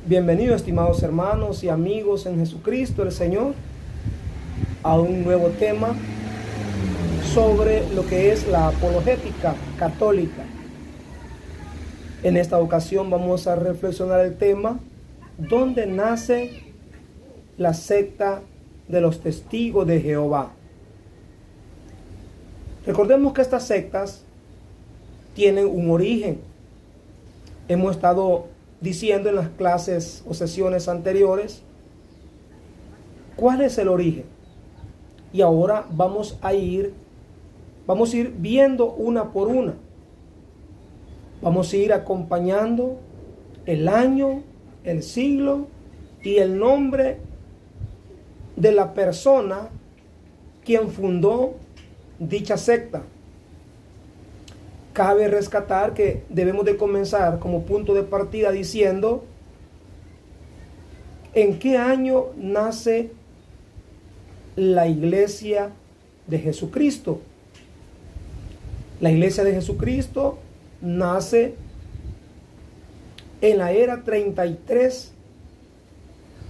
Bienvenidos, estimados hermanos y amigos en Jesucristo el Señor, a un nuevo tema sobre lo que es la apologética católica. En esta ocasión vamos a reflexionar el tema: ¿dónde nace la secta de los testigos de Jehová? Recordemos que estas sectas tienen un origen. Hemos estado diciendo en las clases o sesiones anteriores cuál es el origen. Y ahora vamos a ir viendo una por una. Vamos a ir acompañando el año, el siglo y el nombre de la persona quien fundó dicha secta. Cabe rescatar que debemos de comenzar como punto de partida diciendo en qué año nace la Iglesia de Jesucristo. La Iglesia de Jesucristo nace en la era 33,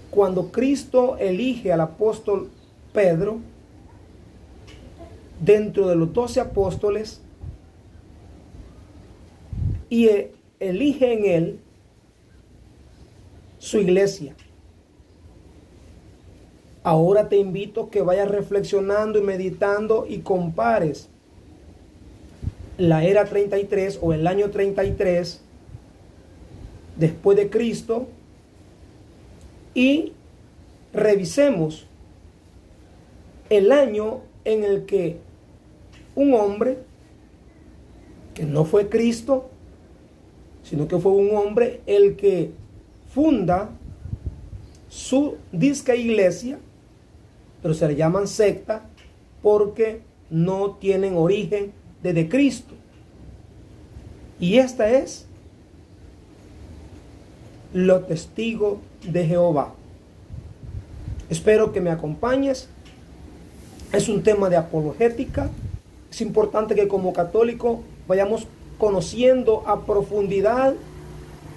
cuando Cristo elige al apóstol Pedro dentro de los 12 apóstoles y elige en él su iglesia. Ahora te invito a que vayas reflexionando y meditando y compares la era 33 o el año 33 después de Cristo y revisemos el año en el que un hombre que no fue Cristo, sino que fue un hombre el que funda su disque iglesia, pero se le llaman secta porque no tienen origen desde Cristo. Y esta es los testigos de Jehová. Espero que me acompañes. Es un tema de apologética. Es importante que como católico vayamos conociendo a profundidad,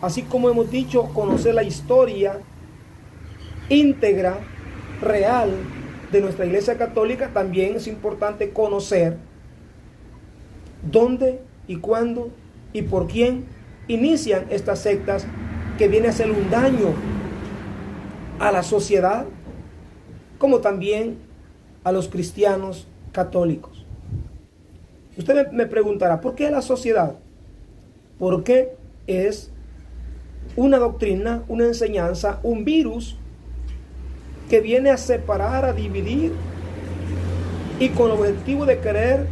así como hemos dicho, conocer la historia íntegra, real de nuestra Iglesia Católica. También es importante conocer dónde y cuándo y por quién inician estas sectas que vienen a hacer un daño a la sociedad, como también a los cristianos católicos. Usted me preguntará, ¿por qué la sociedad? Porque es una doctrina, una enseñanza, un virus que viene a separar, a dividir y con el objetivo de querer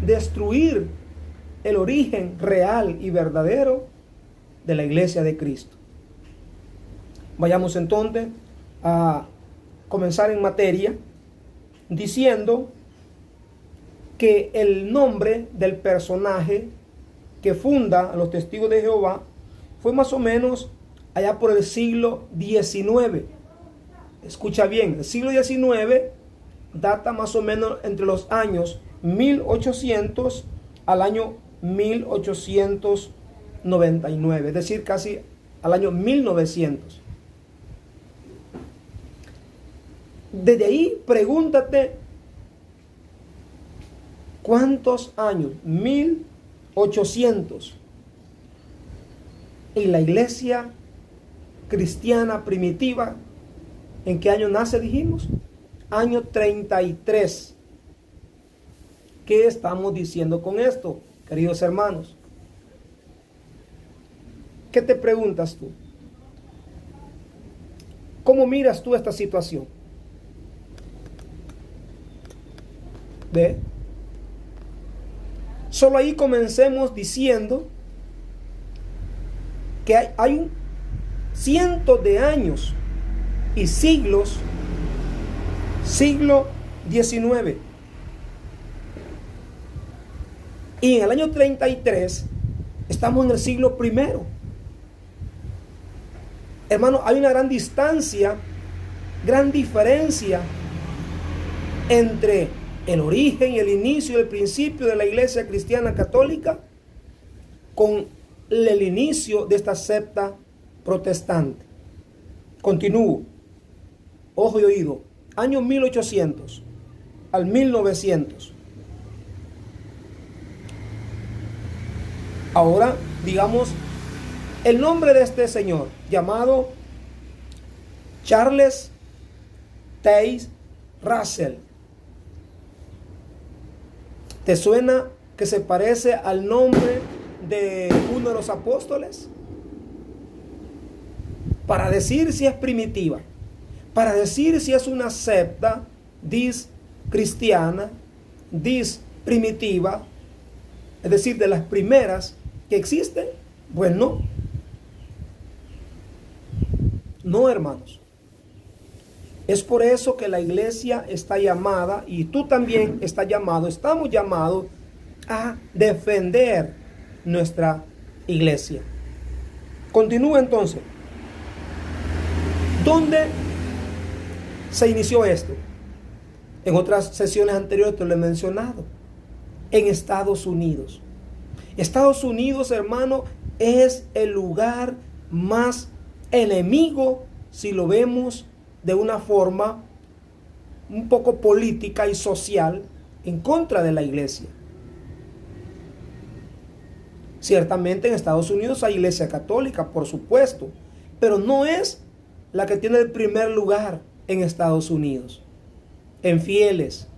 destruir el origen real y verdadero de la Iglesia de Cristo. Vayamos entonces a comenzar en materia diciendo que el nombre del personaje que funda a los Testigos de Jehová fue más o menos allá por el siglo XIX. Escucha bien, el siglo XIX data más o menos entre los años 1800 al año 1899, es decir, casi al año 1900. Desde ahí pregúntate, ¿cuántos años? 1800. Y la iglesia cristiana primitiva, ¿en qué año nace, dijimos? Año 33. ¿Qué estamos diciendo con esto, queridos hermanos? ¿Qué te preguntas tú? ¿Cómo miras tú esta situación? ¿Ve? Solo ahí comencemos diciendo que hay cientos de años y siglos, siglo XIX. Y en el año 33 estamos en el siglo I. Hermano, hay una gran distancia, gran diferencia entre el origen y el inicio y el principio de la Iglesia Cristiana Católica con el inicio de esta secta protestante. Continúo. Ojo y oído. Año 1800 al 1900. Ahora, digamos, el nombre de este señor, llamado Charles Taze Russell. ¿Te suena que se parece al nombre de uno de los apóstoles? Para decir si es primitiva, para decir si es una secta, dis cristiana, dis primitiva, es decir, de las primeras que existen, pues no. No, hermanos. Es por eso que la iglesia está llamada, y tú también estás llamado, estamos llamados a defender nuestra iglesia. Continúa entonces. ¿Dónde se inició esto? En otras sesiones anteriores te lo he mencionado. En Estados Unidos. Estados Unidos, hermano, es el lugar más enemigo, si lo vemos de una forma un poco política y social, en contra de la iglesia. Ciertamente en Estados Unidos hay iglesia católica, por supuesto, pero no es la que tiene el primer lugar en Estados Unidos, en fieles.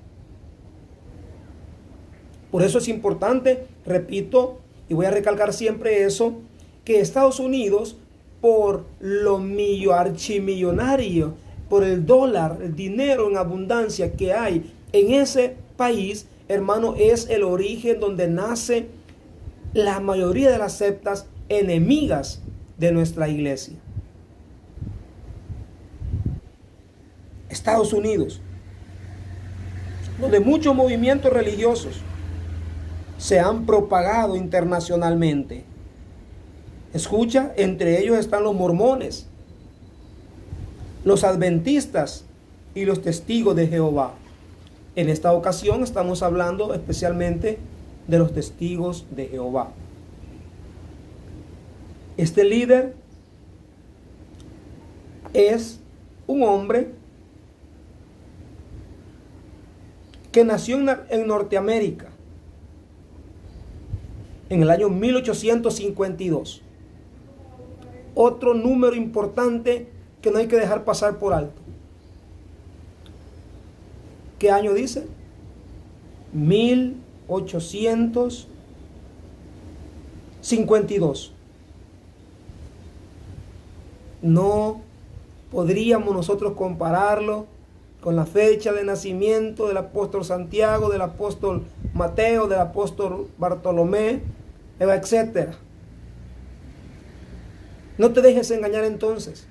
Por eso es importante, repito, y voy a recalcar siempre eso, que Estados Unidos, por lo archimillonario, por el dólar, el dinero en abundancia que hay en ese país, hermano, es el origen donde nace la mayoría de las sectas enemigas de nuestra iglesia. Estados Unidos, donde muchos movimientos religiosos se han propagado internacionalmente. Escucha, entre ellos están los mormones, los adventistas y los testigos de Jehová. En esta ocasión estamos hablando especialmente de los testigos de Jehová. Este líder es un hombre que nació en Norteamérica en el año 1852. Otro número importante que no hay que dejar pasar por alto. ¿Qué año dice? 1852. No podríamos nosotros compararlo con la fecha de nacimiento del apóstol Santiago, del apóstol Mateo, del apóstol Bartolomé, etc. No te dejes engañar entonces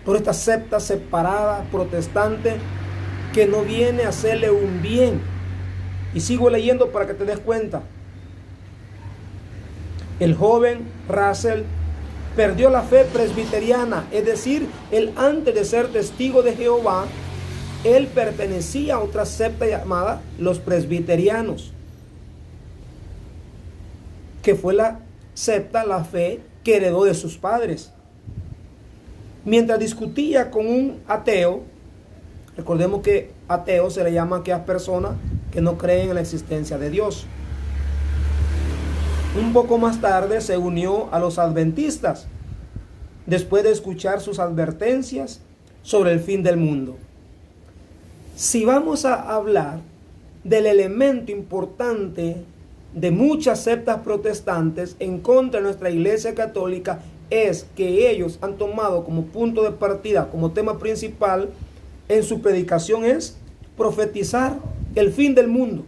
por esta secta separada, protestante, que no viene a hacerle un bien. Y sigo leyendo para que te des cuenta. El joven Russell perdió la fe presbiteriana, es decir, él antes de ser testigo de Jehová, él pertenecía a otra secta llamada los presbiterianos, que fue la secta, la fe que heredó de sus padres. Mientras discutía con un ateo, recordemos que ateo se le llama a aquellas personas que no creen en la existencia de Dios. Un poco más tarde se unió a los adventistas, después de escuchar sus advertencias sobre el fin del mundo. Si vamos a hablar del elemento importante de muchas sectas protestantes en contra de nuestra iglesia católica, es que ellos han tomado como punto de partida, como tema principal en su predicación, es profetizar el fin del mundo.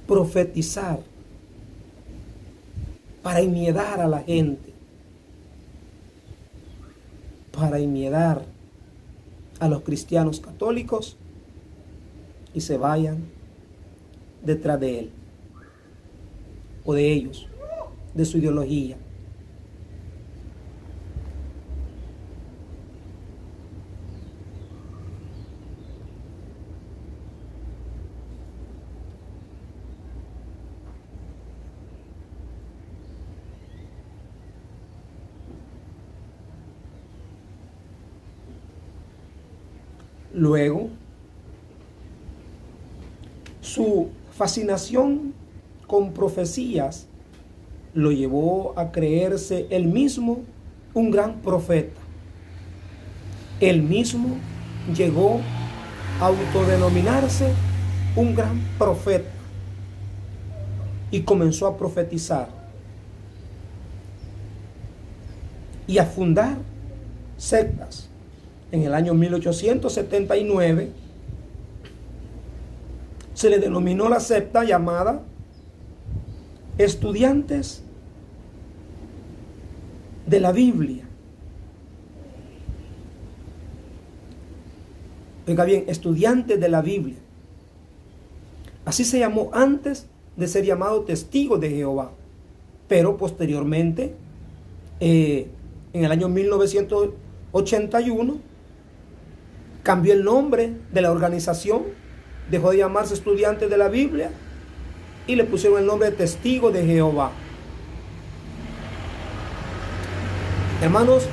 Profetizar para enmiedar a la gente, para enmiedar a los cristianos católicos y se vayan detrás de él o de ellos, de su ideología. Luego, su fascinación con profecías lo llevó a creerse él mismo un gran profeta. Él mismo llegó a autodenominarse un gran profeta y comenzó a profetizar y a fundar sectas. En el año 1879 se le denominó la secta llamada Estudiantes de la Biblia. Oiga bien, Estudiantes de la Biblia. Así se llamó antes de ser llamado Testigos de Jehová. Pero posteriormente, en el año 1981, cambió el nombre de la organización, dejó de llamarse Estudiantes de la Biblia y le pusieron el nombre de Testigos de Jehová. Hermanos,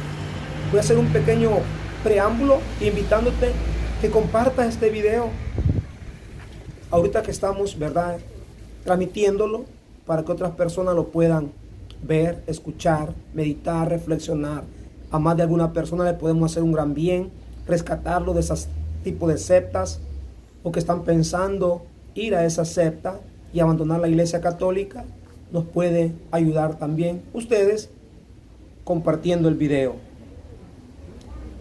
voy a hacer un pequeño preámbulo invitándote que compartas este video ahorita que estamos, ¿verdad?, transmitiéndolo para que otras personas lo puedan ver, escuchar, meditar, reflexionar. A más de alguna persona le podemos hacer un gran bien, rescatarlo de esos tipos de sectas o que están pensando ir a esa secta y abandonar la Iglesia Católica. Nos puede ayudar también ustedes compartiendo el video.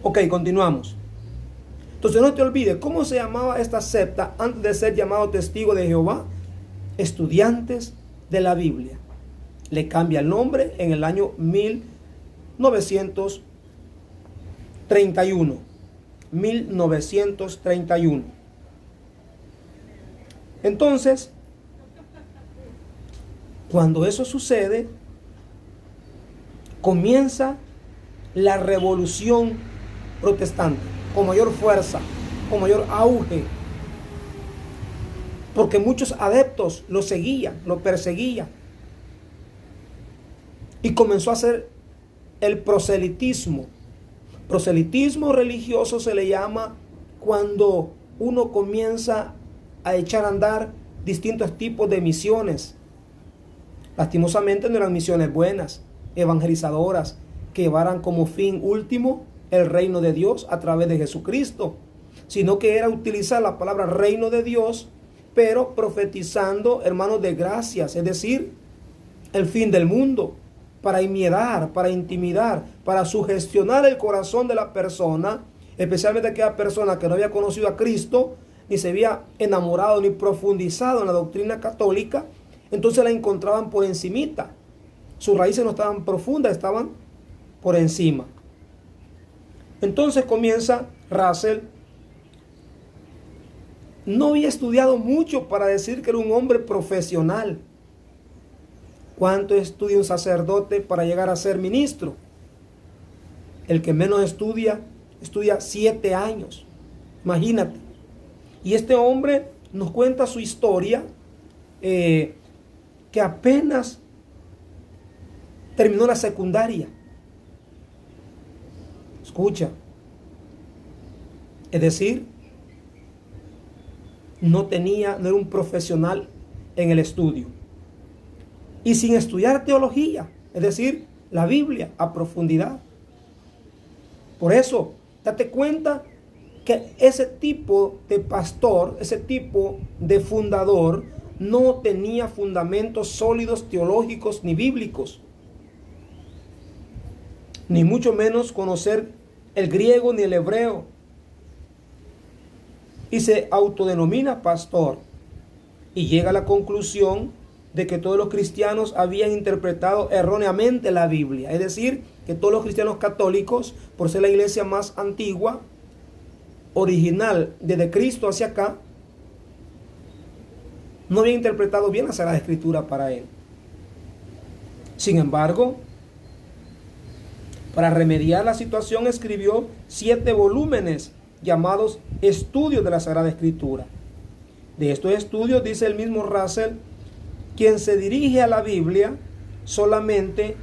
Ok, continuamos. Entonces no te olvides, ¿cómo se llamaba esta secta antes de ser llamado Testigo de Jehová? Estudiantes de la Biblia. Le cambia el nombre en el año 1931. 1931. Entonces, cuando eso sucede, comienza la revolución protestante con mayor fuerza, con mayor auge, porque muchos adeptos lo seguían, lo perseguían, y comenzó a hacer el proselitismo. Proselitismo religioso se le llama cuando uno comienza a echar a andar distintos tipos de misiones. Lastimosamente no eran misiones buenas, evangelizadoras, que llevaran como fin último el reino de Dios a través de Jesucristo, sino que era utilizar la palabra reino de Dios, pero profetizando, hermanos, de gracias, es decir, el fin del mundo, para inmiedar, para intimidar, para sugestionar el corazón de la persona, especialmente aquella persona que no había conocido a Cristo, ni se había enamorado ni profundizado en la doctrina católica. Entonces la encontraban por encimita. Sus raíces no estaban profundas, estaban por encima. Entonces comienza Russell. No había estudiado mucho para decir que era un hombre profesional. ¿Cuánto estudia un sacerdote para llegar a ser ministro? El que menos estudia 7 años. Imagínate. Y este hombre nos cuenta su historia, que apenas terminó la secundaria. Escucha. Es decir, no era un profesional en el estudio. Y sin estudiar teología, es decir, la Biblia a profundidad. Por eso, date cuenta que ese tipo de pastor, ese tipo de fundador, no tenía fundamentos sólidos teológicos ni bíblicos, ni mucho menos conocer el griego ni el hebreo, y se autodenomina pastor y llega a la conclusión de que todos los cristianos habían interpretado erróneamente la Biblia, es decir, que todos los cristianos católicos, por ser la iglesia más antigua, original desde Cristo hacia acá, no había interpretado bien la Sagrada Escritura para él. Sin embargo, para remediar la situación escribió 7 volúmenes llamados Estudios de la Sagrada Escritura. De estos estudios dice el mismo Russell: quien se dirige a la Biblia solamente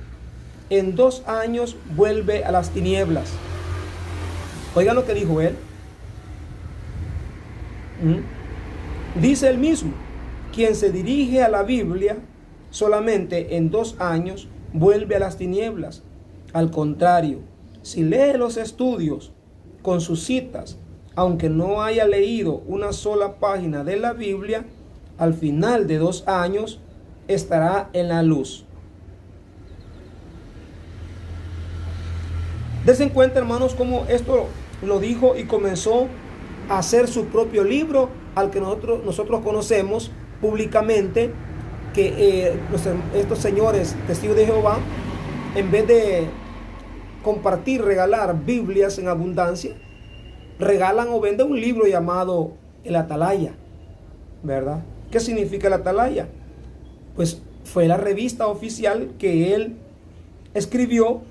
en 2 años vuelve a las tinieblas. Oigan lo que dijo él. Dice él mismo, quien se dirige a la Biblia solamente en 2 años vuelve a las tinieblas. Al contrario, si lee los estudios con sus citas, aunque no haya leído una sola página de la Biblia, al final de 2 años estará en la luz. Dense cuenta, hermanos, cómo esto lo dijo y comenzó a hacer su propio libro, al que nosotros conocemos públicamente, que estos señores testigos de Jehová, en vez de compartir, regalar Biblias en abundancia, regalan o venden un libro llamado El Atalaya, ¿verdad? ¿Qué significa El Atalaya? Pues fue la revista oficial que él escribió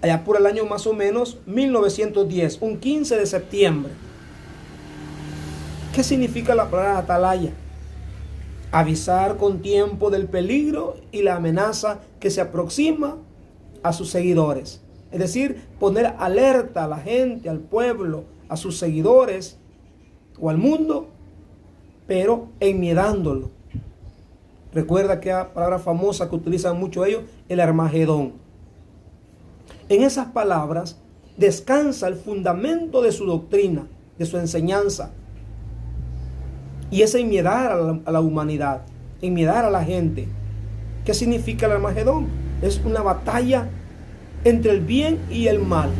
allá por el año más o menos 1910, un 15 de septiembre. ¿Qué significa la palabra atalaya? Avisar con tiempo del peligro y la amenaza que se aproxima a sus seguidores. Es decir, poner alerta a la gente, al pueblo, a sus seguidores o al mundo, pero enmiedándolo. Recuerda que la palabra famosa que utilizan mucho ellos, el Armagedón. En esas palabras descansa el fundamento de su doctrina, de su enseñanza. Y es enmiedar a la humanidad, enmiedar a la gente. ¿Qué significa el Armagedón? Es una batalla entre el bien y el mal.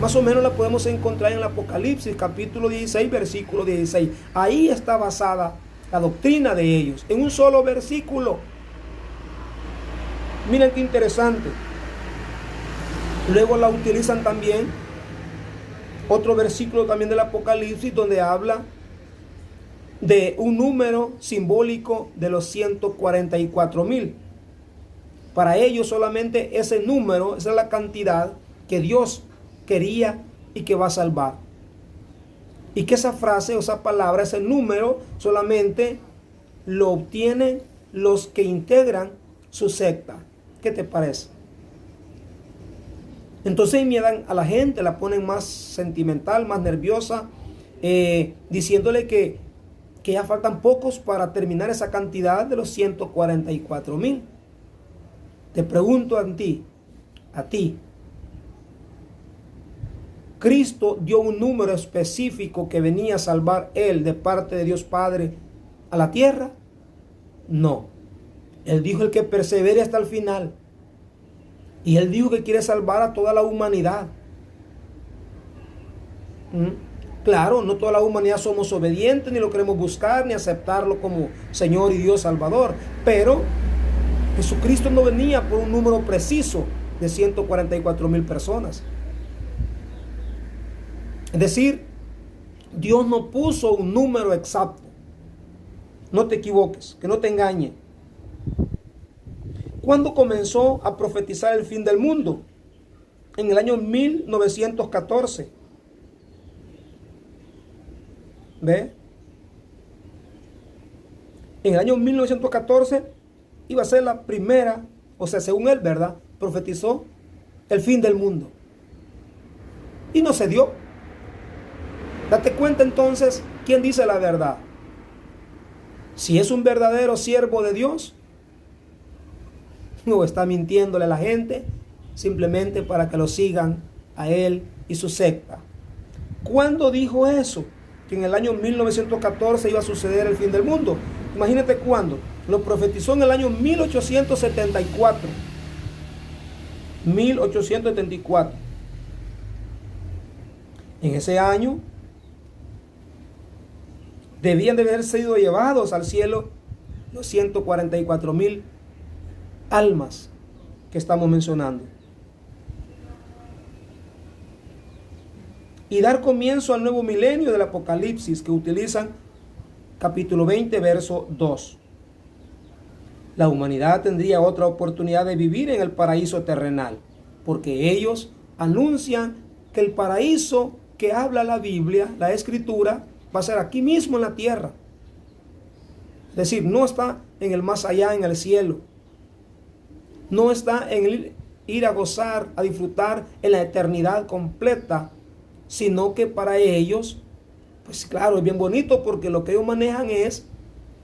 Más o menos la podemos encontrar en el Apocalipsis, capítulo 16, versículo 16. Ahí está basada la doctrina de ellos, en un solo versículo. Miren qué interesante. Luego la utilizan también, otro versículo también del Apocalipsis, donde habla de un número simbólico de los 144,000. Para ellos solamente ese número, esa es la cantidad que Dios quería y que va a salvar. Y que esa frase o esa palabra, ese número, solamente lo obtienen los que integran su secta. ¿Qué te parece? Entonces enmiedan a la gente, la ponen más sentimental, más nerviosa, diciéndole que ya faltan pocos para terminar esa cantidad de los 144,000. Te pregunto a ti, ¿Cristo dio un número específico que venía a salvar Él de parte de Dios Padre a la tierra? No. Él dijo el que persevere hasta el final. Y Él dijo que quiere salvar a toda la humanidad. Claro, no toda la humanidad somos obedientes, ni lo queremos buscar, ni aceptarlo como Señor y Dios Salvador. Pero Jesucristo no venía por un número preciso de 144,000 personas. Es decir, Dios no puso un número exacto. No te equivoques, que no te engañe. ¿Cuándo comenzó a profetizar el fin del mundo? En el año 1914. ¿Ve? En el año 1914 iba a ser la primera, o sea, según él, ¿verdad? Profetizó el fin del mundo. Y no se dio. Date cuenta entonces quién dice la verdad. Si es un verdadero siervo de Dios, o está mintiéndole a la gente simplemente para que lo sigan a él y su secta. ¿Cuándo dijo eso? Que en el año 1914 iba a suceder el fin del mundo. Imagínate cuándo. Lo profetizó en el año 1874. 1874. En ese año debían de haber sido llevados al cielo los 144,000 almas que estamos mencionando. Y dar comienzo al nuevo milenio del Apocalipsis, que utilizan capítulo 20, verso 2. La humanidad tendría otra oportunidad de vivir en el paraíso terrenal, porque ellos anuncian que el paraíso que habla la Biblia, la Escritura, va a ser aquí mismo en la tierra. Es decir, no está en el más allá, en el cielo. No está en el ir a gozar, a disfrutar en la eternidad completa, sino que para ellos Pues claro, es bien bonito porque lo que ellos manejan es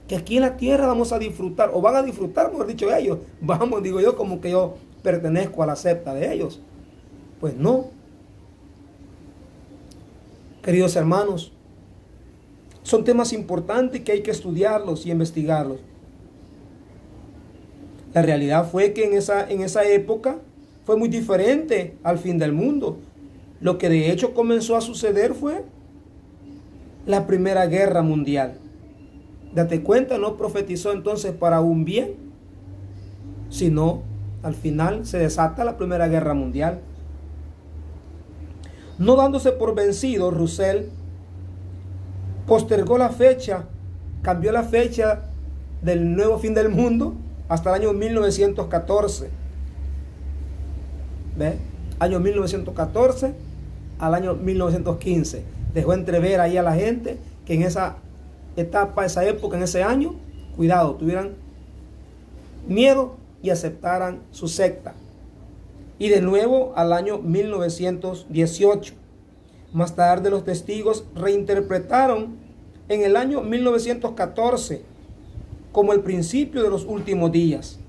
que aquí en la tierra vamos a disfrutar, o van a disfrutar, mejor dicho ellos. Vamos, digo yo, como que yo pertenezco a la secta de ellos. Pues no. Queridos hermanos, son temas importantes que hay que estudiarlos y investigarlos. La realidad fue que en esa época fue muy diferente al fin del mundo. Lo que de hecho comenzó a suceder fue la Primera Guerra Mundial. Date cuenta, no profetizó entonces para un bien, sino al final se desata la Primera Guerra Mundial. No dándose por vencido, Russell postergó la fecha, cambió la fecha del nuevo fin del mundo hasta el año 1914. ¿Ve? Año 1914 al año 1915. Dejó entrever ahí a la gente que en esa etapa, esa época, en ese año, cuidado, tuvieran miedo y aceptaran su secta. Y de nuevo al año 1918. Más tarde los testigos reinterpretaron en el año 1914 como el principio de los últimos días.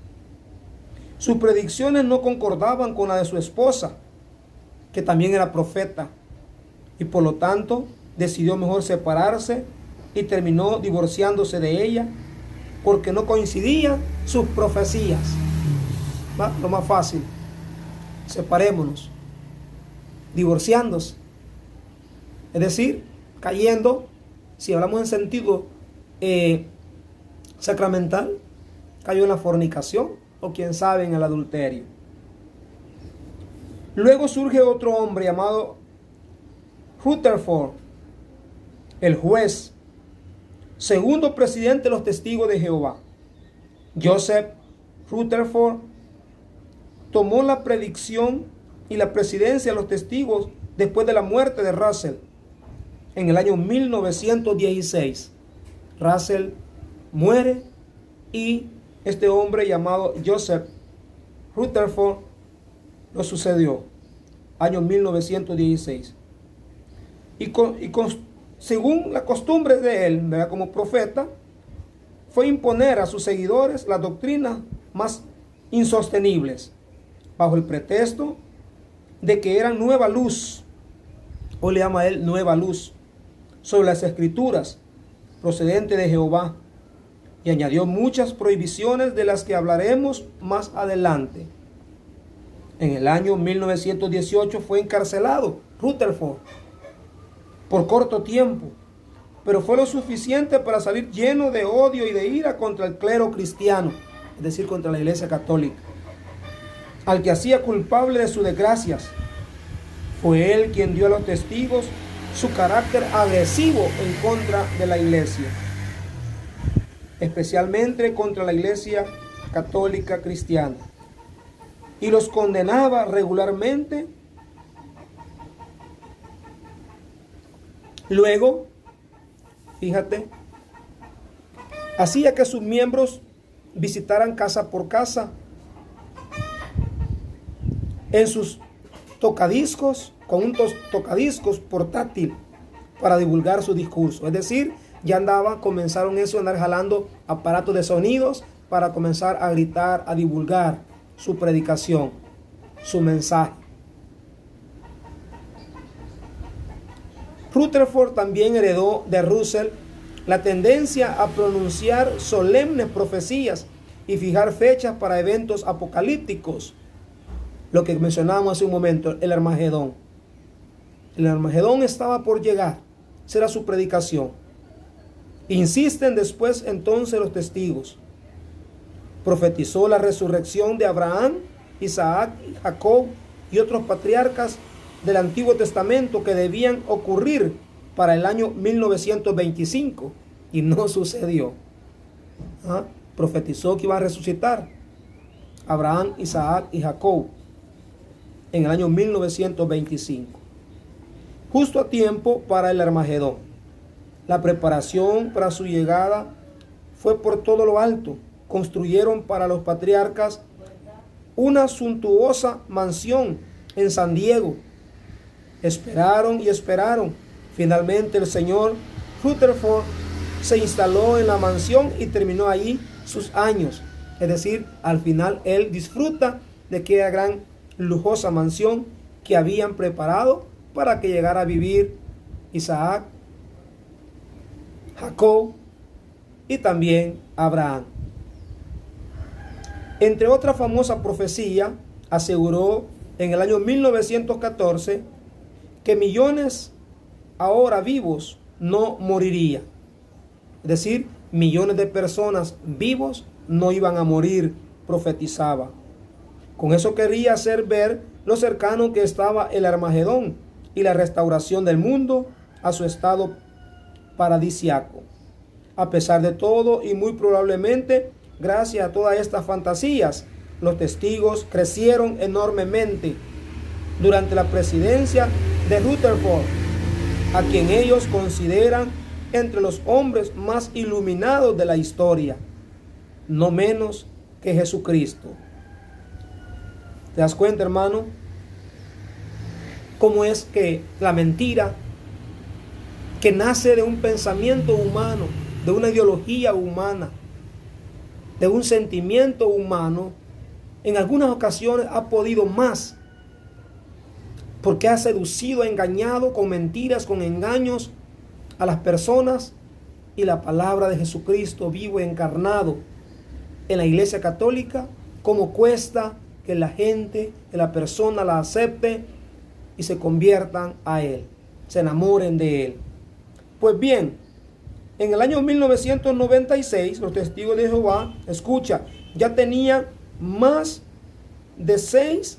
Sus predicciones no concordaban con la de su esposa, que también era profeta, y por lo tanto decidió mejor separarse y terminó divorciándose de ella porque no coincidían sus profecías. ¿Va? Lo más fácil, separémonos, divorciándose. Es decir, cayendo, si hablamos en sentido sacramental, cayó en la fornicación o quién sabe en el adulterio. Luego surge otro hombre llamado Rutherford, el juez, segundo presidente de los testigos de Jehová. Joseph Rutherford tomó la predicción y la presidencia de los testigos después de la muerte de Russell en el año 1916. Russell muere y este hombre llamado Joseph Rutherford lo sucedió, año 1916. Según la costumbre de él, ¿verdad?, como profeta, fue imponer a sus seguidores las doctrinas más insostenibles, bajo el pretexto de que eran nueva luz, o le llama a él nueva luz, sobre las escrituras procedente de Jehová, y añadió muchas prohibiciones de las que hablaremos más adelante. En el año 1918 fue encarcelado Rutherford por corto tiempo, pero fue lo suficiente para salir lleno de odio y de ira contra el clero cristiano, es decir, contra la Iglesia Católica, al que hacía culpable de sus desgracias. Fue él quien dio a los testigos su carácter agresivo en contra de la Iglesia, especialmente contra la Iglesia Católica Cristiana, y los condenaba regularmente. Luego, fíjate, hacía que sus miembros visitaran casa por casa en sus tocadiscos, con un tocadiscos portátil para divulgar su discurso. Es decir, ya comenzaron eso, andar jalando aparatos de sonidos para comenzar a gritar, a divulgar su predicación, su mensaje. Rutherford también heredó de Russell la tendencia a pronunciar solemnes profecías y fijar fechas para eventos apocalípticos. Lo que mencionábamos hace un momento, el Armagedón. El Armagedón estaba por llegar, será su predicación. Insisten después entonces los testigos. Profetizó la resurrección de Abraham, Isaac, Jacob y otros patriarcas del Antiguo Testamento que debían ocurrir para el año 1925 y no sucedió. Profetizó que iba a resucitar Abraham, Isaac y Jacob en el año 1925, justo a tiempo para el Armagedón. La preparación para su llegada fue por todo lo alto. Construyeron para los patriarcas una suntuosa mansión en San Diego. Esperaron y esperaron, Finalmente el señor Rutherford se instaló en la mansión y terminó ahí sus años. Es decir, al final él disfruta de aquella gran lujosa mansión que habían preparado para que llegara a vivir Isaac, Jacob y también Abraham. Entre otra famosa profecía, aseguró en el año 1914 que millones ahora vivos no morirían. Es decir, millones de personas vivos no iban a morir, profetizaba. Con eso quería hacer ver lo cercano que estaba el Armagedón y la restauración del mundo a su estado paradisiaco. A pesar de todo, y muy probablemente gracias a todas estas fantasías, los testigos crecieron enormemente durante la presidencia de Rutherford, a quien ellos consideran entre los hombres más iluminados de la historia, no menos que Jesucristo. ¿Te das cuenta, hermano? Cómo es que la mentira, que nace de un pensamiento humano, de una ideología humana, de un sentimiento humano, en algunas ocasiones ha podido más, porque ha seducido, engañado con mentiras, con engaños a las personas, y la palabra de Jesucristo vivo y encarnado en la Iglesia Católica, cómo cuesta que la gente, que la persona la acepte y se conviertan a Él, se enamoren de Él. Pues bien, en el año 1996, los testigos de Jehová, escucha, ya tenía más de 6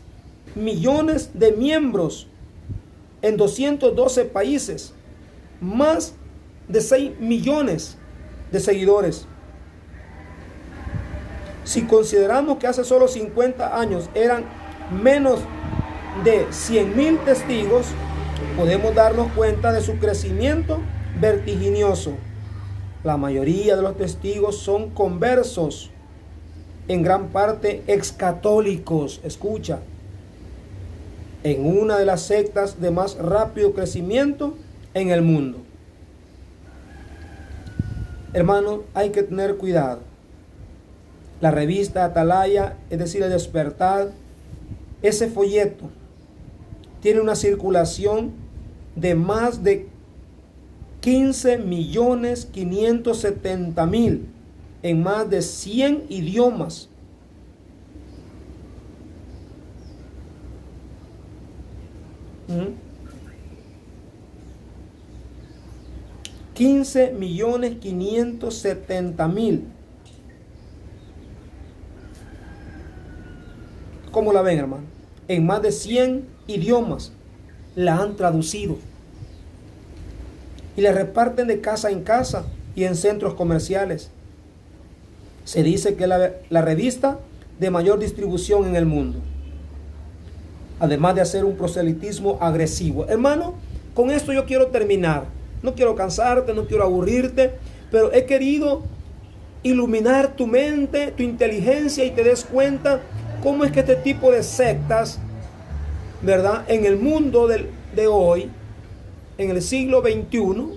millones de miembros en 212 países, más de 6 millones de seguidores. Si consideramos que hace solo 50 años eran menos de 100,000 testigos, podemos darnos cuenta de su crecimiento vertiginoso. La mayoría de los testigos son conversos, en gran parte excatólicos, escucha, en una de las sectas de más rápido crecimiento en el mundo. Hermano, hay que tener cuidado. La revista Atalaya, es decir, El Despertar, ese folleto tiene una circulación de más de 15.570.000 en más de 100 idiomas. $15.570.000. ¿Cómo la ven, hermano? En más de 100 idiomas la han traducido y la reparten de casa en casa y en centros comerciales. Se dice que es la revista de mayor distribución en el mundo, además de hacer un proselitismo agresivo. Hermano, con esto yo quiero terminar. No quiero cansarte, no quiero aburrirte, pero he querido iluminar tu mente, tu inteligencia, y te des cuenta cómo es que este tipo de sectas, ¿verdad?, en el mundo de hoy, en el siglo XXI,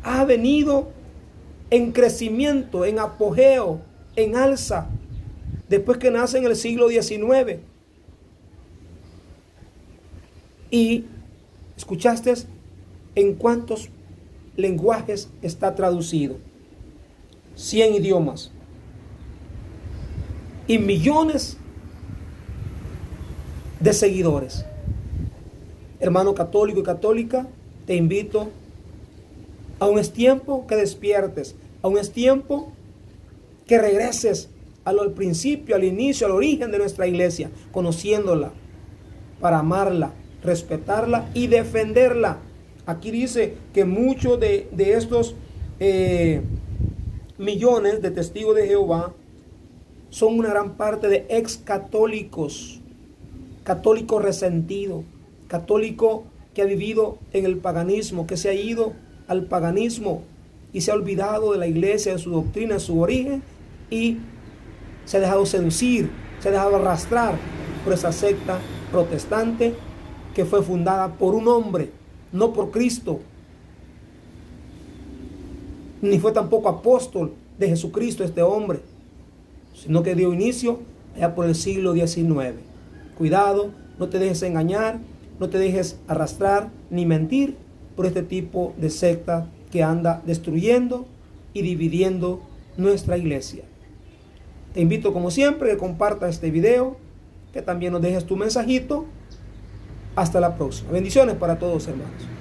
ha venido en crecimiento, en apogeo, en alza, después que nace en el siglo XIX. Y, ¿escuchaste en cuántos lenguajes está traducido? 100 idiomas. Y millones de seguidores. Hermano católico y católica, te invito, aún es tiempo que despiertes, aún es tiempo que regreses al principio, al inicio, al origen de nuestra iglesia, conociéndola, para amarla, respetarla y defenderla. Aquí dice que muchos de estos millones de testigos de Jehová son una gran parte de ex católicos, católico resentido, católico que ha vivido en el paganismo, que se ha ido al paganismo y se ha olvidado de la iglesia, de su doctrina, de su origen, y se ha dejado seducir, se ha dejado arrastrar por esa secta protestante que fue fundada por un hombre, no por Cristo, ni fue tampoco apóstol de Jesucristo este hombre, sino que dio inicio allá por el siglo XIX. Cuidado, no te dejes engañar, no te dejes arrastrar ni mentir por este tipo de secta que anda destruyendo y dividiendo nuestra iglesia. Te invito como siempre que compartas este video, que también nos dejes tu mensajito. Hasta la próxima. Bendiciones para todos, hermanos.